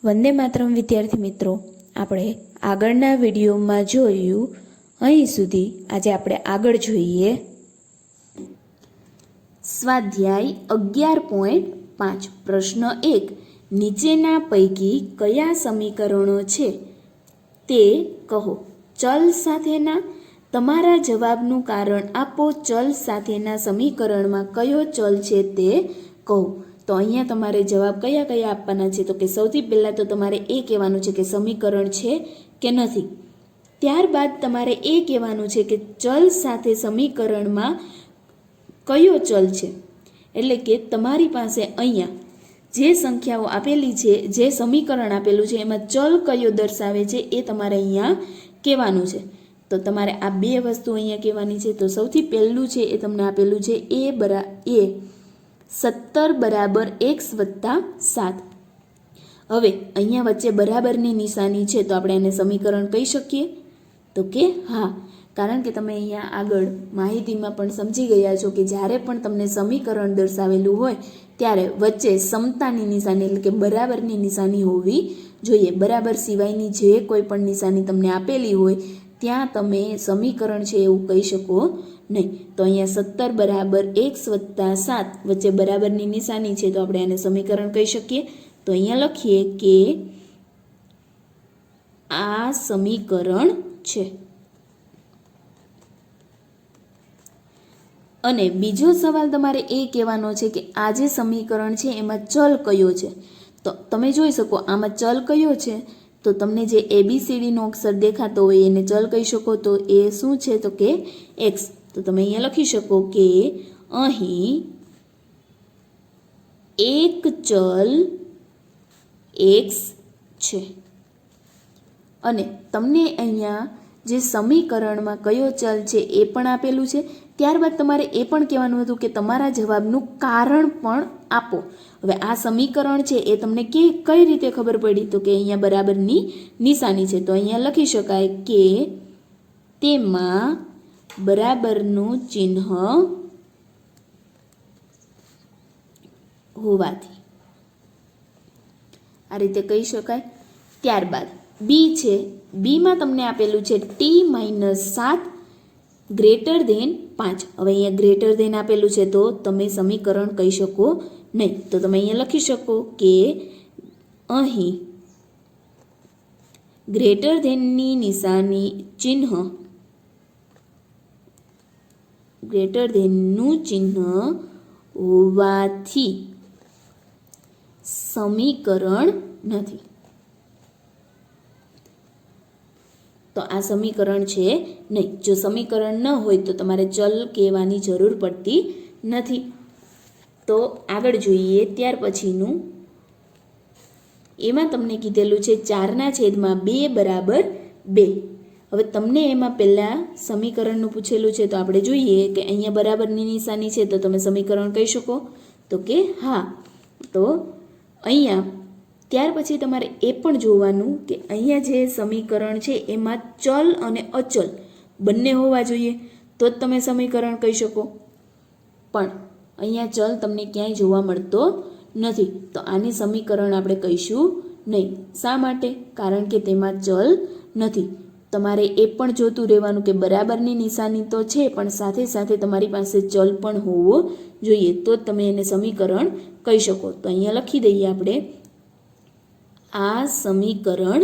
વંદે માતરમ વિદ્યાર્થી મિત્રો, આપણે આગળના વિડીયોમાં જોયું અહીં સુધી. આજે આપણે આગળ જોઈએ સ્વાધ્યાય 11.5. પ્રશ્ન 1. નીચેના પૈકી કયા સમીકરણો છે તે કહો. ચલ સાથેના તમારા જવાબનું કારણ આપો. ચલ સાથેના સમીકરણમાં કયો ચલ છે તે કહો. તો અહીંયા તમારે જવાબ કયા કયા આપવાના છે? તો કે સૌથી પહેલાં તો તમારે એ કહેવાનું છે કે સમીકરણ છે કે નથી. ત્યારબાદ તમારે એ કહેવાનું છે કે ચલ સાથે સમીકરણમાં કયો ચલ છે. એટલે કે તમારી પાસે અહીંયા જે સંખ્યાઓ આપેલી છે, જે સમીકરણ આપેલું છે, એમાં ચલ કયો દર્શાવે છે એ તમારે અહીંયા કહેવાનું છે. તો તમારે આ બે વસ્તુ અહીંયા કહેવાની છે. તો સૌથી પહેલું છે એ તમને આપેલું છે એ 17 બરાબર x વત્તા 7. હવે અહીંયા વચ્ચે બરાબરની નિશાની છે, તો આપણે એને સમીકરણ કહી શકીએ? તો કે હા, કારણ કે તમે અહીંયા આગળ માહિતીમાં પણ સમજી ગયા છો કે જ્યારે પણ તમને સમીકરણ દર્શાવેલું હોય ત્યારે વચ્ચે સમતાની નિશાની એટલે કે બરાબરની નિશાની હોવી જોઈએ. બરાબર સિવાયની જે કોઈ પણ નિશાની તમને આપેલી હોય ત્યાં તમે સમીકરણ છે એવું કહી શકો નહીં. તો અહીંયા 17 બરાબર x વત્તા 7 વચ્ચે બરાબરની નિશાની છે, તો આપણે એને સમીકરણ કહી શકીએ. તો અહીંયા લખીએ કે આ સમીકરણ છે. અને બીજો સવાલ તમારે એ કહેવાનો છે કે આ જે સમીકરણ છે એમાં ચલ કયો છે. તો તમે જોઈ શકો આમાં ચલ કયો છે. તો તમને જે ABCDનો અક્ષર દેખાતો હોય એને ચલ કહી શકો. તો એ શું છે? તો કે x. તો તમે અહીંયા લખી શકો કે અહીં એક ચલ x છે. અને તમને અહીંયા જે સમીકરણમાં કયો ચલ છે એ પણ આપેલું છે. ત્યારબાદ તમારે એ પણ કહેવાનું હતું કે તમારા જવાબનું કારણ પણ આપો. હવે આ સમીકરણ છે એ તમને કઈ રીતે ખબર પડી? તો કે અહીંયા બરાબરની નિશાની છે, તો અહીંયા લખી શકાય કે તેમાં બરાબરનું ચિહ્ન હોવાથી. આ રીતે કહી શકાય. ત્યારબાદ બી છે. બીમાં તમને આપેલું છે t-7 ગ્રેટર ધેન 5. હવે અહીંયા ગ્રેટર ધેન આપેલું છે, તો તમે સમીકરણ કહી શકો નહીં. તો તમે અહીંયા લખી શકો કે અહીં ગ્રેટર ધેનની નિશાની ચિહ્ન ગ્રેટર ધેનનું ચિહ્ન હોવાથી સમીકરણ નથી. તો આ સમીકરણ છે નહીં. જો સમીકરણ ન હોય તો તમારે ચલ કહેવાની જરૂર પડતી નથી. તો આગળ જોઈએ ત્યાર પછીનું. એમાં તમને કીધેલું છે 4/2 બરાબર 2. હવે તમને એમાં પહેલાં સમીકરણનું પૂછેલું છે, તો આપણે જોઈએ કે અહીંયા બરાબરની નિશાની છે, તો તમે સમીકરણ કહી શકો? તો કે હા. તો અહીંયા ત્યાર પછી તમારે એ પણ જોવાનું કે અહીંયા જે સમીકરણ છે એમાં ચલ અને અચલ બંને હોવા જોઈએ, તો જ તમે સમીકરણ કહી શકો. પણ અહીંયા ચલ તમને ક્યાંય જોવા મળતો નથી, તો આને સમીકરણ આપણે કહીશું નહીં. શા માટે? કારણ કે તેમાં ચલ નથી. તમારે એ પણ જોતું રહેવાનું કે બરાબરની નિશાની તો છે, પણ સાથે સાથે તમારી પાસે ચલ પણ હોવો જોઈએ, તો જ તમે એને સમીકરણ કહી શકો. તો અહીંયા લખી દઈએ આપણે આ સમીકરણ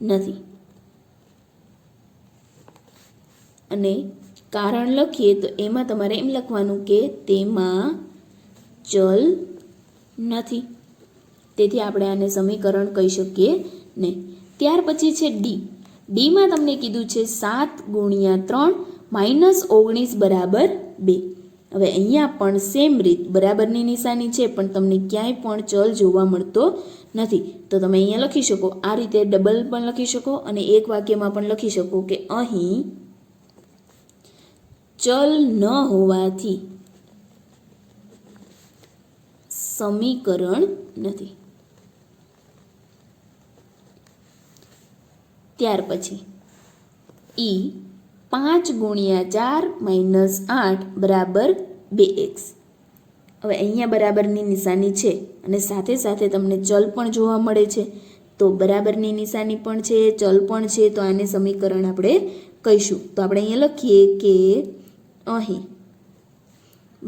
નથી. અને કારણ લખીએ તો એમાં તમારે એમ લખવાનું કે તેમાં ચલ નથી. તેથી આપણે આને સમીકરણ કહી શકીએ નહીં. ત્યાર પછી છે ડી. ડીમાં તમને કીધું છે 7 × 3 -19 બરાબર 2. હવે અહીંયા પણ સેમ રીત બરાબરની નિશાની છે, પણ તમને ક્યાંય પણ ચલ જોવા મળતો નથી. તો તમે અહીંયા લખી શકો આ રીતે, ડબલ પણ લખી શકો અને એક વાક્યમાં પણ લખી શકો કે અહીં ચલ ન હોવાથી સમીકરણ નથી. ત્યાર પછી 5 × 4 -8 બરાબર 2x. હવે અહીંયા બરાબરની નિશાની છે અને સાથે સાથે તમને ચલ પણ જોવા મળે છે, તો બરાબરની નિશાની પણ છે, ચલ પણ છે, તો આને સમીકરણ આપણે કહીશું. તો આપણે અહીંયા લખીએ કે અહીં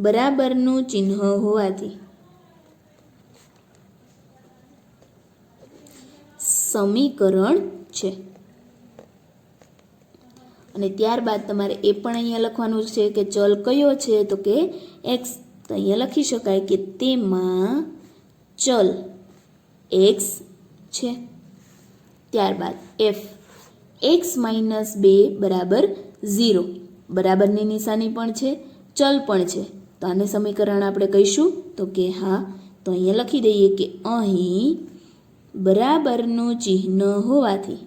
બરાબરનું ચિહ્ન હોવાથી સમીકરણ છે. અને ત્યારબાદ તમારે એ પણ અહીંયા લખવાનું છે કે ચલ કયો છે, તો કે એક્સ. તો અહીંયા લખી શકાય કે તેમાં ચલ એક્સ છે. ત્યારબાદ એફ એક્સ માઇનસ 2 બરાબર 0. બરાબરની નિશાની પણ છે, ચલ પણ છે, તો આને સમીકરણ આપણે કહીશું તો કે હા. તો અહીંયા લખી દઈએ કે અહીં બરાબરનું ચિહ્ન હોવાથી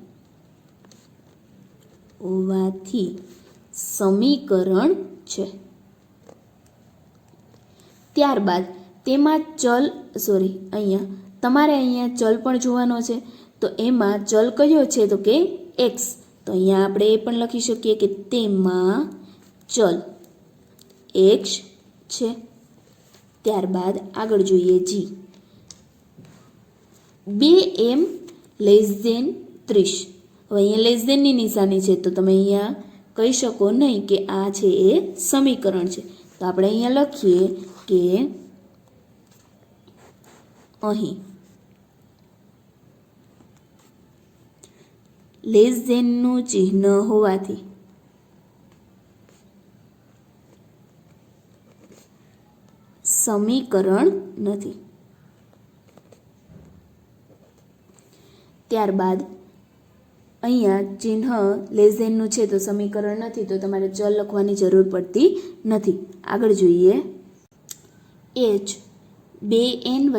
સમીકરણ છે. ત્યારબાદ તેમાં તમારે અહીંયા ચલ પણ જોવાનો છે. તો એમાં ચલ કયો છે, તો કે એક્સ. તો અહીંયા આપણે એ પણ લખી શકીએ કે તેમાં ચલ એક્સ છે. ત્યારબાદ આગળ જોઈએ જી 2m <30. હવે અહીંયા લેસ ધેનની નિશાની છે, તો તમે અહીંયા કહી શકો નહીં કે આ છે એ સમીકરણ છે. તો આપણે અહીંયા લખીએ કે અહીં લેસ ધેનનું ચિહ્ન હોવાથી સમીકરણ નથી. ત્યારબાદ અહીંયા ચિહ્ન લેસ ધેનનું છે તો સમીકરણ નથી, તો તમારે ચલ લખવાની જરૂર પડતી નથી. આગળ જોઈએ h 2n +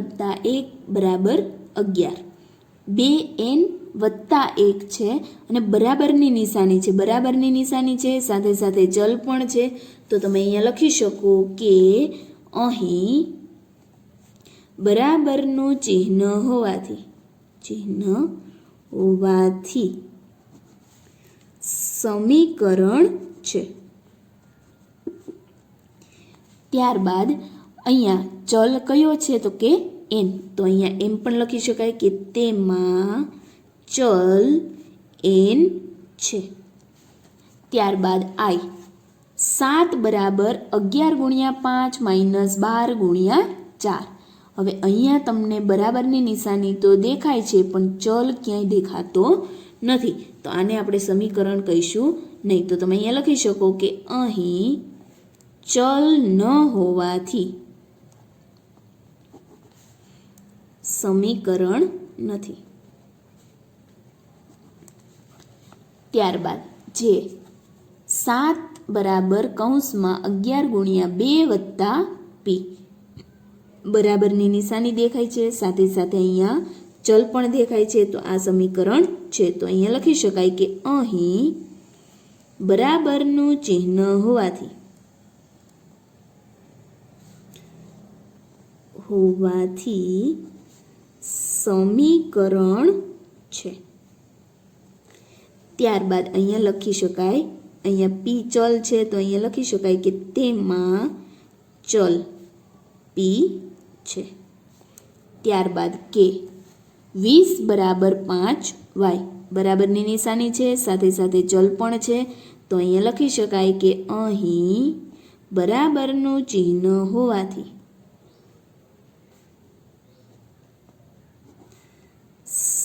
1 બરાબર 11. 2n + 1 છે અને બરાબરની નિશાની છે. બરાબરની નિશાની છે સાથે સાથે ચલ પણ છે, તો તમે અહીંયા લખી શકો કે અહીં બરાબરનું ચિહ્ન હોવાથી સમીકરણ છે. ત્યારબાદ અહીંયા ચલ કયો છે, તો કે n. તો અહીંયા એમ પણ લખી શકાય કે તેમાં ચલ n છે. ત્યારબાદ i 7 બરાબર 11 × 5 - 12 × 4. હવે અહીંયા તમને બરાબરની નિશાની તો દેખાય છે પણ ચલ ક્યાંય દેખાતો નથી, તો આને આપણે સમીકરણ કહીશું નહીં. તો તમે અહીંયા લખી શકો કે અહીં ચલ ન હોવાથી સમીકરણ નથી. ત્યારબાદ જે 7 બરાબર કૌંસમાં 11 × 2 + p. બરાબરની નિશાની દેખાય છે સાથે સાથે અહીંયા ચલ પણ દેખાય છે, તો આ સમીકરણ છે. તો અહીંયા લખી શકાય કે અહીં બરાબરનું ચિહ્ન હોવાથી સમીકરણ છે. ત્યારબાદ અહીંયા લખી શકાય, અહીંયા p ચલ છે તો અહીંયા લખી શકાય કે તેમાં ચલ p છે. ત્યારબાદ કે 20 બરાબર 5y. બરાબરની નિશાની છે સાથે સાથે ચલ પણ છે, તો અહીંયા લખી શકાય કે અહીં બરાબરનું ચિહ્ન હોવાથી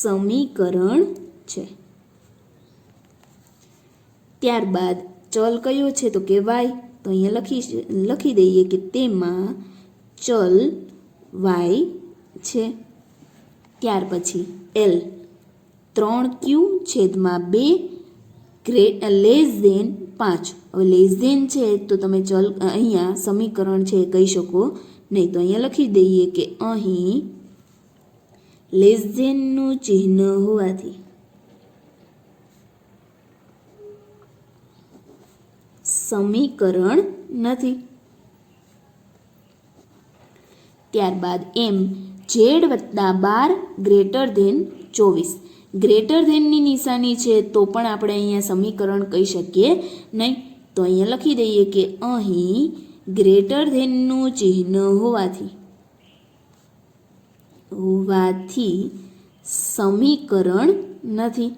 સમીકરણ છે. ત્યારબાદ ચલ કયો છે, તો કે y. તો અહીંયા લખી દઈએ કે તેમાં ચલ y છે. ત્યાર પછી l 3q/2 લેસ ધેન 5. હવે લેસ ધેન છે તો તમે ચલ અહીંયા સમીકરણ છે કહી શકો નહીં, તો અહીંયા લખી દઈએ કે અહીં લેસ ધેનનું ચિહ્ન હોવાથી સમીકરણ નથી. ત્યારબાદ m z + 12 > 24. ગ્રેટર ધેનની નિશાની છે તો પણ આપણે અહીંયા સમીકરણ કહી શકીએ નહીં, તો અહીંયા લખી દઈએ કે અહીં ગ્રેટર ધેનનું ચિહ્ન હોવાથી સમીકરણ નથી.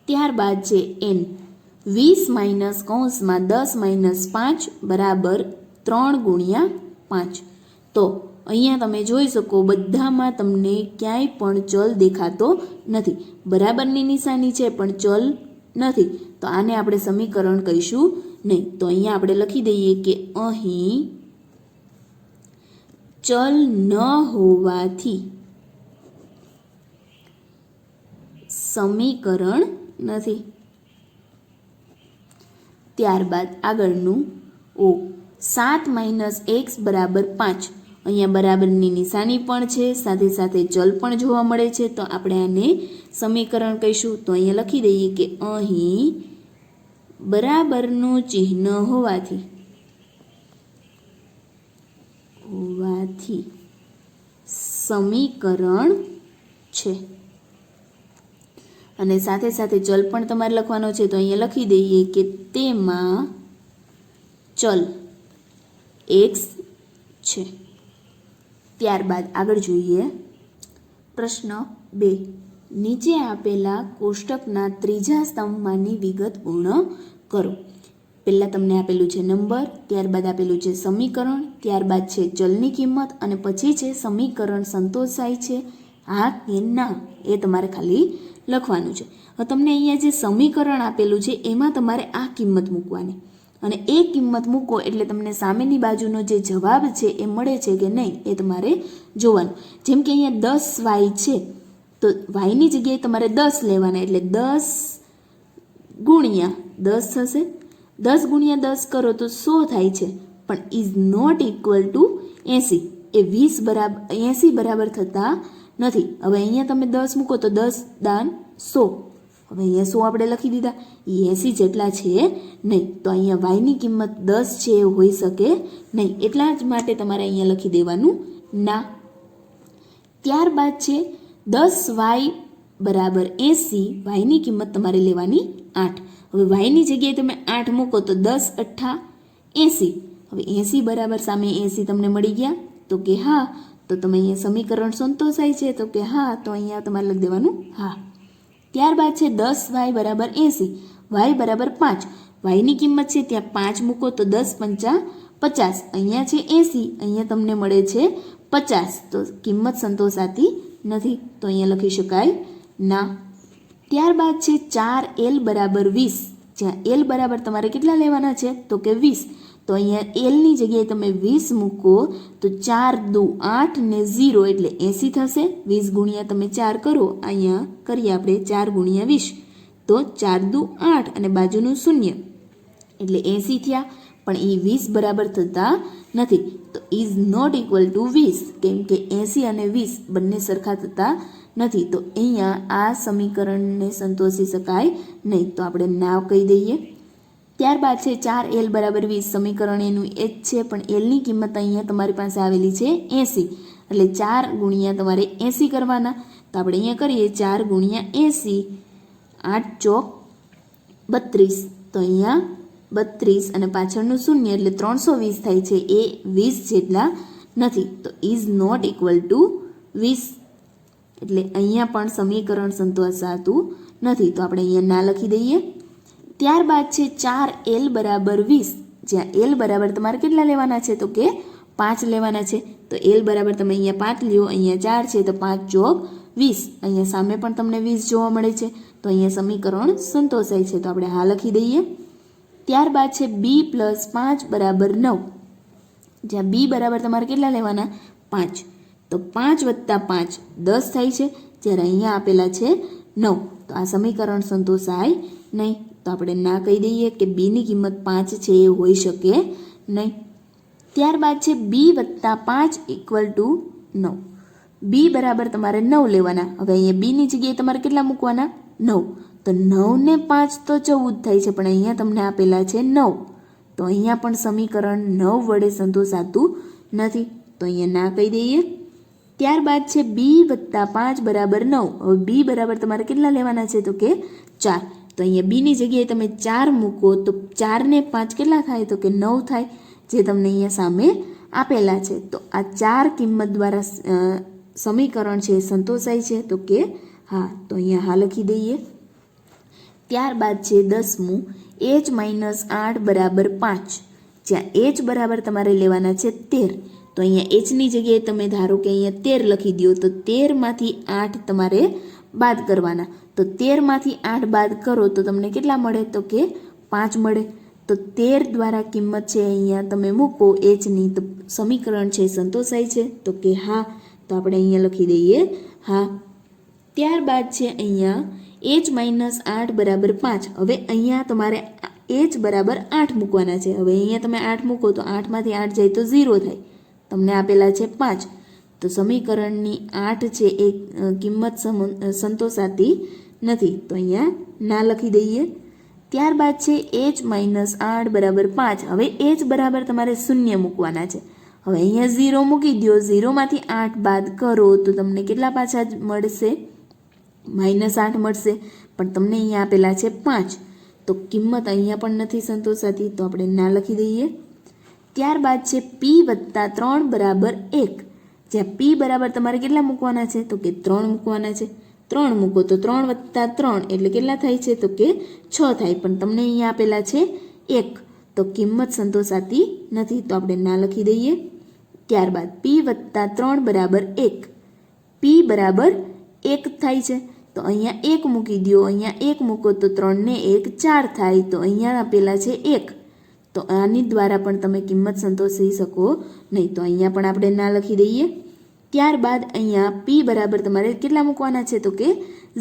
ત્યારબાદ છે n 20 માઇનસ કૌંસમાં 10 માઇનસ 5 બરાબર 3 ગુણ્યા 5. તો અહીંયા તમે જોઈ શકો બધામાં તમને ક્યાંય પણ ચલ દેખાતો નથી. બરાબરની નિશાની છે પણ ચલ નથી, તો આને આપણે સમીકરણ કહીશું નહીં. તો અહીંયા આપણે લખી દઈએ કે અહીં ચલ ન હોવાથી સમીકરણ નથી. ત્યારબાદ આગળનું 7 માઇનસ એક્સ બરાબર 5. અહીંયા બરાબરની નિશાની પણ છે, સાથે સાથે ચલ પણ જોવા મળે છે, તો આપણે આને સમીકરણ કહીશું. તો અહીંયા લખી દઈએ કે અહીં બરાબરનું ચિહ્ન હોવાથી સમીકરણ છે. અને સાથે સાથે ચલ પણ તમારે લખવાનો છે, તો અહીંયા લખી દઈએ કે તેમાં ચલ એક્સ છે. ત્યારબાદ આગળ જોઈએ પ્રશ્ન 2. નીચે આપેલા કોષ્ટકના ત્રીજા સ્તંભમાંની વિગત પૂર્ણ કરો. પહેલાં તમને આપેલું છે નંબર, ત્યારબાદ આપેલું છે સમીકરણ, ત્યારબાદ છે ચલની કિંમત અને પછી છે સમીકરણ સંતોષાય છે હા કે ના, એ તમારે ખાલી લખવાનું છે. હવે તમને અહીંયા જે સમીકરણ આપેલું છે એમાં તમારે આ કિંમત મૂકવાની, અને એ કિંમત મૂકો એટલે તમને સામેની બાજુનો જે જવાબ છે એ મળે છે કે નહીં એ તમારે જોવાનું. જેમ કે અહીંયા 10y છે, તો yની જગ્યાએ તમારે 10 લેવાના, એટલે 10 ગુણ્યા 10 થશે. 10 ગુણ્યા 10 કરો તો 100 થાય છે, પણ ઇઝ નોટ ઇક્વલ ટુ 80. એ 80 બરાબર થતા નથી. હવે અહીંયા તમે 10 મૂકો તો 10 દાન 100. હવે અહીંયા 100 આપણે લખી દીધા, એ 80 જેટલા છે નહીં. તો અહીંયા yની કિંમત 10 છે એ હોઈ શકે નહીં, એટલા જ માટે તમારે અહીંયા લખી દેવાનું ના. ત્યારબાદ છે 10y બરાબર 80, yની કિંમત તમારે લેવાની 8. હવે yની જગ્યાએ તમે 8 મૂકો તો 10 8 80. હવે 80 બરાબર સામે 80 તમને મળી ગયા, તો કે હા. તો તમે અહીંયા સમીકરણ સંતોષાય છે, તો કે હા. તો અહીંયા તમારે લખી દેવાનું હા. ત્યારબાદ છે 10y બરાબર 80, y બરાબર 5. yની કિંમત છે ત્યાં 5 મૂકો તો 10 5 50. અહીંયા છે 80, અહીંયા તમને મળે છે 50, તો કિંમત સંતોષાતી નથી, તો અહીંયા લખી શકાય ના. ત્યારબાદ છે 4l બરાબર 20, જ્યાં l બરાબર તમારે કેટલા લેવાના છે તો કે 20. તો અહીંયા lની જગ્યાએ તમે 20 મૂકો તો 4 દુ 8 ને 0 એટલે 80 થશે. 20 ગુણ્યા તમે 4 કરો, અહીંયા કરીએ આપણે 4 ગુણ્યા 20, તો 4 દુ 8 અને બાજુનું 0 એટલે 80 થયા. પણ એ 20 બરાબર થતા નથી, તો ઇઝ નોટ ઇક્વલ ટુ 20, કેમ કે 80 અને 20 બંને સરખા થતા નથી. તો અહીંયા આ સમીકરણને સંતોષી શકાય નહીં, તો આપણે ના કહી દઈએ. ત્યારબાદ છે 4l બરાબર 20, સમીકરણ એનું એ જ છે, પણ એલની કિંમત અહીંયા તમારી પાસે આવેલી છે 80, એટલે 4 ગુણ્યા તમારે 80 કરવાના. તો આપણે અહીંયા કરીએ 4 ગુણ્યા 80, 8 ચોક 32. તો અહીંયા 32 અને પાછળનું 0 એટલે 320 થાય છે, એ 20 જેટલા નથી. તો ઇઝ નોટ ઇક્વલ ટુ 20, એટલે અહીંયા પણ સમીકરણ સંતોષાતું નથી, તો આપણે અહીંયા ના લખી દઈએ. ત્યારબાદ છે 4l બરાબર 20, જ્યાં l બરાબર તમારે કેટલા લેવાના છે તો કે 5 લેવાના છે. તો l બરાબર તમે અહીંયા 5 લ્યો, અહીંયા 4 છે તો 5 ચોક 20. અહીંયા સામે પણ તમને 20 જોવા મળે છે, તો અહીંયા સમીકરણ સંતોષાય છે, તો આપણે હા લખી દઈએ. ત્યારબાદ છે b પ્લસ 5 બરાબર 9, જ્યાં b બરાબર તમારે કેટલા લેવાના 5. તો 5 વત્તા 5 10 થાય છે, જ્યારે અહીંયા આપેલા છે 9. તો આ સમીકરણ સંતોષાય નહીં, તો આપણે ના કહી દઈએ કે બીની કિંમત 5 છે એ હોઈ શકે નહીં. ત્યારબાદ છે b વત્તા 5 ઇક્વલ ટુ 9. b બરાબર તમારે 9 લેવાના. હવે અહીંયા બીની જગ્યાએ તમારે કેટલા મૂકવાના 9. તો 9 ને 5 તો 14 થાય છે, પણ અહીંયા તમને આપેલા છે 9. તો અહીંયા પણ સમીકરણ 9 વડે સંતોષાતું નથી, તો અહીંયા ના કહી દઈએ. ત્યારબાદ છે b વત્તા 5 બરાબર 9. હવે b બરાબર તમારે કેટલા લેવાના છે તો કે 4. તો અહીંયા બીની જગ્યાએ તમે 4 મૂકો તો 4 ને 5 કેટલા થાય તો કે 9 થાય, જે તમને અહીંયા સામે આપેલા છે. તો આ 4 કિંમત દ્વારા સમીકરણ છે એ સંતોષાય છે? તો કે હા. તો અહીંયા હા લખી દઈએ. ત્યારબાદ છે 10મું, h-8 બરાબર 5, જ્યાં h બરાબર તમારે લેવાના છે 13. તો અહીંયા hની જગ્યાએ તમે ધારો કે અહીંયા 13 લખી દો, તો 13માંથી 8 તમારે બાદ કરવાના. તો 13માંથી 8 બાદ કરો તો તમને કેટલા મળે? તો કે 5 મળે. તો 13 દ્વારા કિંમત છે અહીંયા તમે મૂકો hની, તો સમીકરણ છે સંતોષાય છે? તો કે હા. તો આપણે અહીંયા લખી દઈએ હા. ત્યારબાદ છે અહીંયા h-8 બરાબર 5. હવે અહીંયા તમારે h બરાબર 8 મૂકવાના છે. હવે અહીંયા તમે 8 મૂકો તો 8માંથી 8 જાય તો 0 થાય. તમને આપેલા છે 5. તો સમીકરણની 8 છે એ કિંમત સંતોષાતી નથી. તો અહીંયા ના લખી દઈએ. ત્યારબાદ છે h-8 બરાબર 5. હવે h બરાબર તમારે 0 મૂકવાના છે. હવે અહીંયા 0 મૂકી દો. 0માંથી 8 બાદ કરો તો તમને કેટલા પાછા મળશે? -8 મળશે. પણ તમને અહીંયા આપેલા છે 5. તો કિંમત અહીંયા પણ નથી સંતોષાતી. તો આપણે ના લખી દઈએ. ત્યારબાદ છે p+3 બરાબર 1, જ્યાં p બરાબર તમારે કેટલા મૂકવાના છે? તો કે 3 મૂકવાના છે. 3 મૂકો તો 3 + 3 એટલે કેટલા થાય છે? તો કે 6 થાય. પણ તમને અહીંયા આપેલા છે 1. તો કિંમત સંતોષાતી નથી. તો આપણે ના લખી દઈએ. ત્યારબાદ p+3 બરાબર 1, p બરાબર 1 થાય છે. તો અહીંયા 1 મૂકી દો. અહીંયા 1 મૂકો તો 3 ને 1 4 થાય. તો અહીંયા આપેલા છે 1. તો આની દ્વારા પણ તમે કિંમત સંતોષી શકો નહીં. તો અહીંયા પણ આપણે ના લખી દઈએ. ત્યારબાદ અહીંયા p બરાબર તમારે કેટલા મૂકવાના છે? તો કે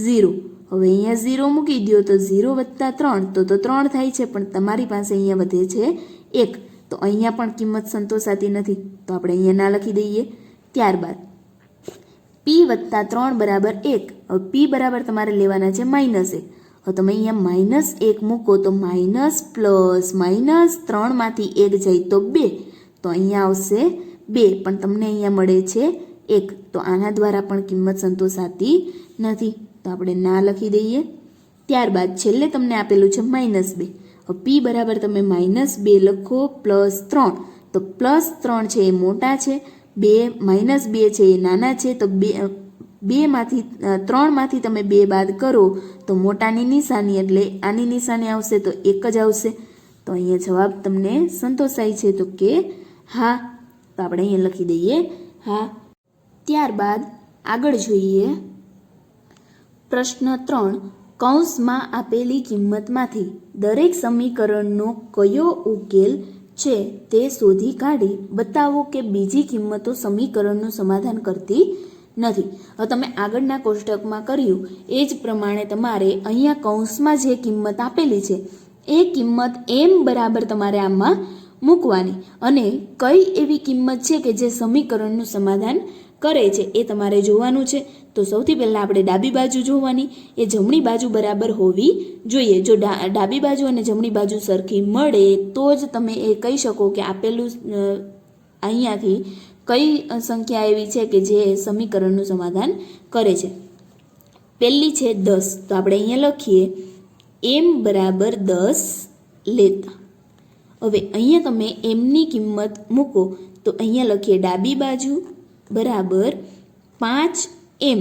0. હવે અહીંયા 0 મૂકી દો તો 0 + 3 તો 3 થાય છે. પણ તમારી પાસે અહીંયા વધે છે 1. તો અહીંયા પણ કિંમત સંતોષાતી નથી. તો આપણે અહીંયા ના લખી દઈએ. ત્યારબાદ p+3 બરાબર 1. હવે p બરાબર તમારે લેવાના છે -1. હવે તમે અહીંયા -1 મૂકો તો માઇનસ પ્લસ -3માંથી 1 જાય તો 2. તો અહીંયા આવશે 2. પણ તમને અહીંયા મળે છે 1. તો આના દ્વારા પણ કિંમત સંતોષાતી નથી. તો આપણે ના લખી દઈએ. ત્યારબાદ છેલ્લે તમને આપેલું છે -2. હવે p બરાબર તમે -2 લખો +3. તો +3 છે એ મોટા છે, -2 છે એ નાના છે. તો 3માંથી તમે 2 બાદ કરો તો મોટાની નિશાની એટલે આની નિશાની આવશે તો 1 જ આવશે. તો અહીંયા જવાબ તમને સંતોષાય છે? તો કે હા. તો આપણે અહીંયા લખી દઈએ હા. ત્યારબાદ આગળ જોઈએ પ્રશ્ન 3. કૌંસમાં આપેલી કિંમતમાંથી દરેક સમીકરણનો કયો ઉકેલ છે તે શોધી કાઢી બતાવો કે બીજી કિંમતો સમીકરણનું સમાધાન કરતી નથી. હવે તમે આગળના કોષ્ટકમાં કર્યું એ જ પ્રમાણે તમારે અહીંયા કૌંસમાં જે કિંમત આપેલી છે એ કિંમત m બરાબર તમારે આમાં મૂકવાની, અને કઈ એવી કિંમત છે કે જે સમીકરણનું સમાધાન કરે છે એ તમારે જોવાનું છે. તો સૌથી પહેલાં આપણે ડાબી બાજુ જોવાની, એ જમણી બાજુ બરાબર હોવી જોઈએ. જો ડાબી બાજુ અને જમણી બાજુ સરખી મળે તો જ તમે એ કહી શકો કે આપેલું અહીંયાથી કઈ સંખ્યા એવી છે કે જે સમીકરણનું સમાધાન કરે છે. પહેલી છે 10. તો આપણે અહીંયા લખીએ m બરાબર 10 લેતા. હવે અહીંયા તમે mની કિંમત મૂકો તો અહીંયા લખીએ ડાબી બાજુ બરાબર 5m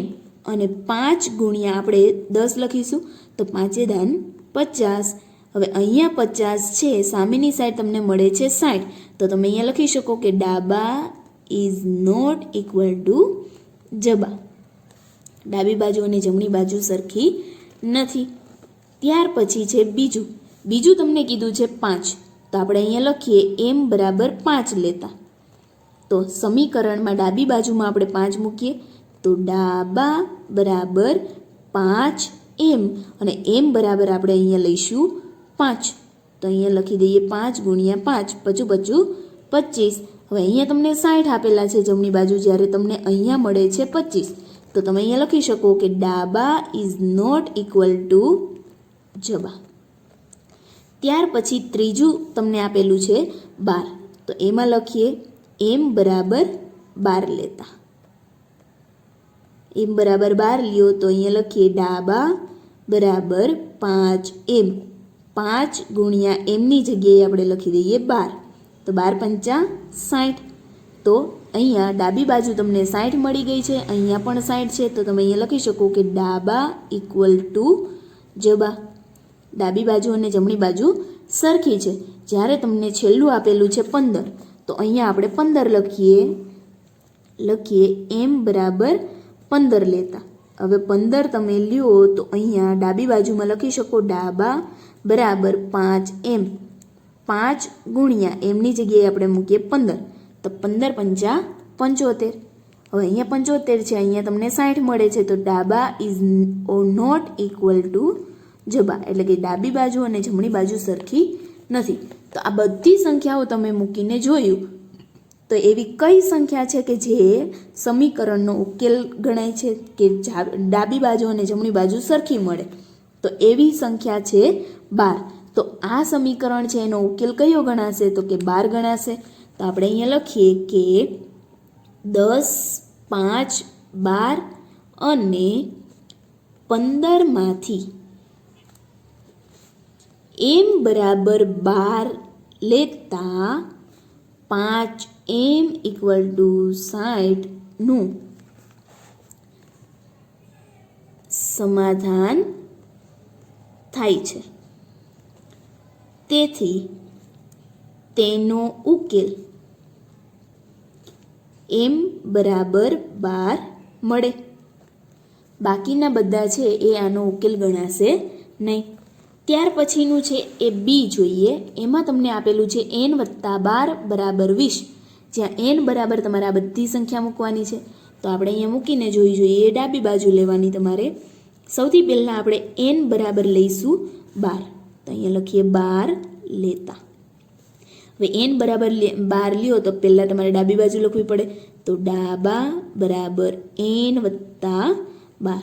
અને 5 ગુણ્યા આપણે 10 લખીશું તો 5 દાન 50. હવે અહીંયા 50 છે, સામેની સાઈડ તમને મળે છે 60. તો તમે અહીંયા લખી શકો કે ડાબા ઇઝ નોટ ઇક્વલ ટુ જબા. ડાબી બાજુ અને જમણી બાજુ સરખી નથી. ત્યાર પછી છે બીજું તમને કીધું છે 5. તો આપણે અહીંયા લખીએ m બરાબર 5 લેતા. તો સમીકરણમાં ડાબી બાજુમાં આપણે 5 મૂકીએ તો ડાબા બરાબર 5m અને m બરાબર આપણે અહીંયા લઈશું 5. તો અહીંયા લખી દઈએ 5 ગુણ્યા 5 પચું 25. હવે અહીંયા તમને 60 આપેલા છે જમણી બાજુ, જ્યારે તમને અહીંયા મળે છે 25. તો તમે અહીંયા લખી શકો કે ડાબા ઇઝ નોટ ઇક્વલ ટુ જબા. ત્યાર પછી ત્રીજું તમને આપેલું છે 12. તો એમાં લખીએ m બરાબર 12 લેતા. m બરાબર 12 લ્યો તો અહીંયા લખીએ ડાબા બરાબર 5m. 5 ગુણ્યા mની જગ્યાએ આપણે લખી દઈએ 12. તો 12 × 5 = 60. તો તો અહીંયા ડાબી બાજુ તમને 60 મળી ગઈ છે, અહીંયા પણ 60 છે, તો તમે અહીંયા લખી શકો કે ડાબા ઇક્વલ ટુ જબા. ડાબી બાજુ અને જમણી બાજુ સરખી છે. જ્યારે તમને છેલ્લું આપેલું છે 15, તો અહીંયા આપણે 15 લખીએ એમ બરાબર 15 લેતા. હવે 15 તમે લ્યો તો અહીંયા ડાબી બાજુમાં લખી શકો ડાબા બરાબર 5 એમ. 5 ગુણ્યા એમની જગ્યાએ આપણે મૂકીએ 15, તો 15 પંચા 75. હવે અહીંયા 75 છે, અહીંયા તમને 60 મળે છે, તો ડાબા ઇઝ નોટ ઇક્વલ ટુ જબા, એટલે કે ડાબી બાજુ અને જમણી બાજુ સરખી નથી. તો આ બધી સંખ્યાઓ તમે મૂકીને જોયું તો એવી કઈ સંખ્યા છે કે જે સમીકરણનો ઉકેલ ગણાય છે કે ડાબી બાજુ અને જમણી બાજુ સરખી મળે? તો એવી સંખ્યા છે 12. તો આ સમીકરણ છે એનો ઉકેલ કયો ગણાશે? તો કે 12 ગણાશે. તો આપણે અહીંયા લખીએ કે 10, 5, 12 અને 15માંથી એમ બરાબર 12 લેતા 5 એમ ઇક્વલ ટુ 60નું સમાધાન થાય છે. તેથી તેનો ઉકેલ એમ બરાબર 12 મળે. બાકીના બધા છે એ આનો ઉકેલ ગણાશે નહીં. ત્યાર પછીનું છે એ બી જોઈએ. એમાં તમને આપેલું છે n + 12 બરાબર 20, જ્યાં n બરાબર તમારે આ બધી સંખ્યા મૂકવાની છે. તો આપણે અહીંયા મૂકીને જોઈએ ડાબી બાજુ લેવાની તમારે. સૌથી પહેલાં આપણે n બરાબર લઈશું 12, તો અહીંયા લખીએ 12 લેતા. હવે n બરાબર 12 લ્યો તો પહેલાં તમારે ડાબી બાજુ લખવી પડે. તો ડાબા બરાબર n + 12,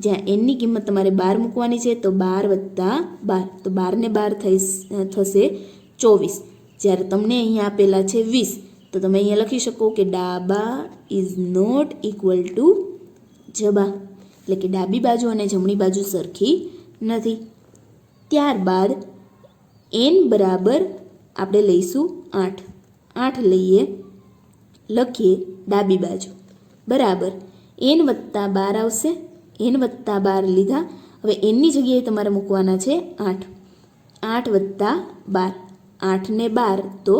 જ્યાં n ની કિંમત તમારે 12 મૂકવાની છે, તો 12 + 12, તો 12 ને 12 થશે 24. જ્યારે તમને અહીંયા આપેલા છે 20, તો તમે અહીંયા લખી શકો કે ડાબા ઇઝ નોટ ઇક્વલ ટુ જબા, એટલે કે ડાબી બાજુ અને જમણી બાજુ સરખી નથી. ત્યારબાદ n બરાબર આપણે લઈશું 8 લઈએ, લખીએ ડાબી બાજુ બરાબર n + 12 આવશે. n + 12 લીધા. હવે n ની જગ્યાએ તમારે મૂકવાના છે 8. 8 + 12, 8 ને 12 તો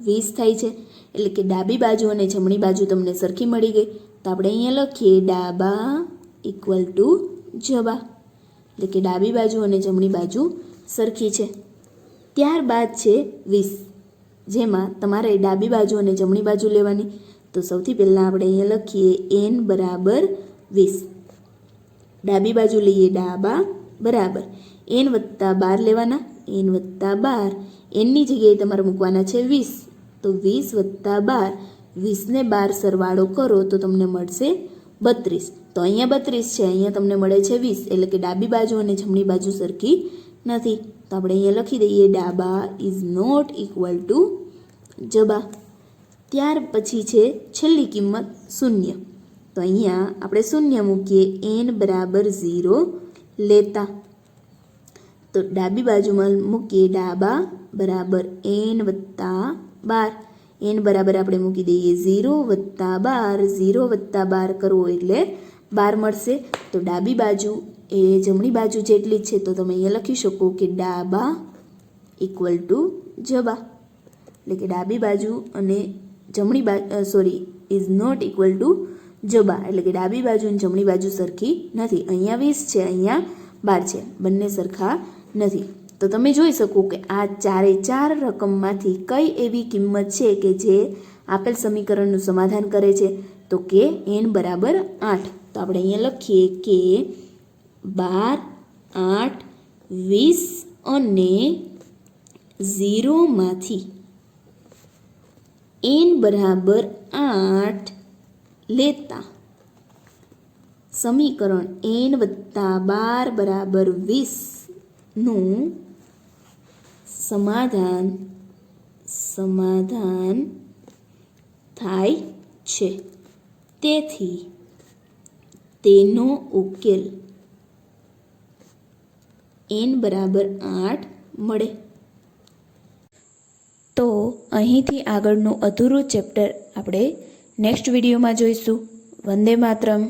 20 થાય છે, એટલે કે ડાબી બાજુ અને જમણી બાજુ તમને સરખી મળી ગઈ. તો આપણે અહીંયા લખીએ ડાબા ઇક્વલ ટુ જબા, એટલે કે ડાબી બાજુ અને જમણી બાજુ સરખી છે. ત્યારબાદ છે 20, જેમાં તમારે ડાબી બાજુ અને જમણી બાજુ લેવાની. તો સૌથી પહેલાં આપણે અહીંયા લખીએ n બરાબર 20. ડાબી બાજુ લઈએ ડાબા બરાબર n + 12 લેવાના. n + 12, n ની જગ્યાએ તમારે મૂકવાના છે 20, તો 20 + 12, 20 ને 12 સરવાળો કરો તો તમને મળશે 32. તો અહીંયા 32 છે, અહીંયા તમને મળે છે 20, એટલે કે ડાબી બાજુ અને જમણી બાજુ સરખી નથી. તો આપણે અહીંયા લખી દઈએ ડાબા ઇઝ નોટ ઇક્વલ ટુ જબા. ત્યાર પછી છે છેલ્લી કિંમત 0. તો અહીંયા આપણે 0 મૂકીએ n બરાબર 0 લેતા. તો ડાબી બાજુમાં મૂકીએ ડાબા બરાબર n + 12. n બરાબર આપણે મૂકી દઈએ 0 + 12, 0 + 12 કરવો એટલે 12 મળશે. તો ડાબી બાજુ એ જમણી બાજુ જેટલી જ છે, તો તમે અહીંયા લખી શકો કે ડાબા ઇક્વલ ટુ જબા, એટલે કે ડાબી બાજુ અને જમણી બાજુ ઇઝ નોટ ઇક્વલ ટુ જબા, એટલે કે ડાબી બાજુ અને જમણી બાજુ સરખી નથી. અહીંયા 20 છે, અહીંયા 12 છે, બંને સરખા નથી. તો તમે જોઈ શકો કે આ 4 રકમમાંથી કઈ એવી કિંમત છે કે જે આપેલ સમીકરણનું સમાધાન કરે છે? તો કે n બરાબર 8. તો આપણે અહીંયા લખીએ કે 12, 8, 20 અને 0માંથી n બરાબર 8 લેતા સમીકરણ n + 12 બરાબર 20નું સમાધાન થાય છે. તેથી તેનો ઉકેલ n બરાબર 8 મળે. તો અહીંથી આગળનું અધૂરું ચેપ્ટર આપણે નેક્સ્ટ વિડીયોમાં જોઈશું. વંદે માતરમ.